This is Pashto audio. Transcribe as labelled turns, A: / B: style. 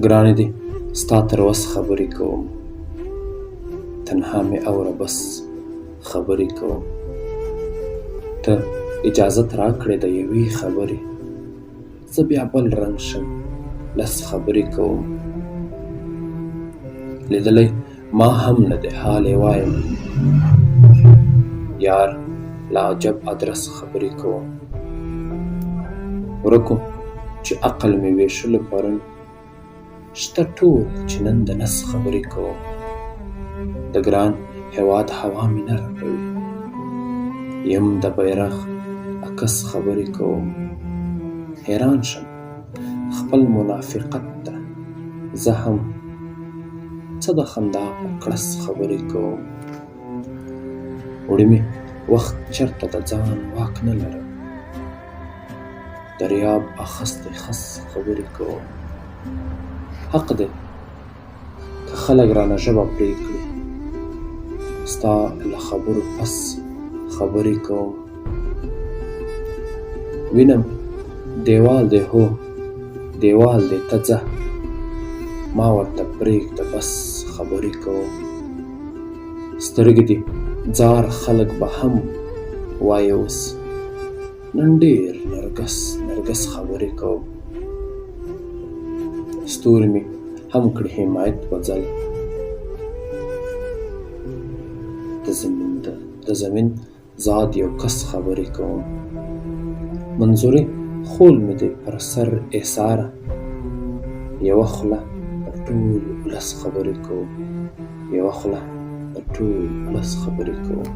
A: ګرانې دي ستا تر وس خبرې کوم، تنها مې اوره بس خبرې کوم. ته اجازت راکړې د یوې خبرې، زه بیا بل رنګ شم لس خبرې کوم. لیدلی ما هم نه دی حال یې وایم، یار له عجب ادرس خبرې کوم. ورکو چې عقل مې ویشلو پرون، شته ټول چې نن د نس خبرې کوم. د ګران هېواد هوا مې نه راکوي، یم د بیرغ عکس خبرې کوم. حیران شم خپل منافقت ته زه هم څه د خندا په کړس خبرې کوم. وړي مې وخت چرته د ځان واک نه لرم، دریاب اخستی خس خبرې کوم. حق دی که خلک رانه ژبه پرې کړي، ستا له خبرو پس خبرې کوم. وینم دیوال دی هو دیوال دی ته ځه، ما ورته پرېږده بس خبرې کوم. سترګې دي ځار خلک به هم وایي اوس، نن ډېر نرګس نرګس خبرې کوم. ستوري مې هم کړي حمایت په ځل، د زمین ذات یو کس خبرې کوم. منظوري خول مې دی پر سر ایساره، یوه خوله پر ټول ولس خبرې کوم. یوه خوله پر ټول ولس خبرې کوم.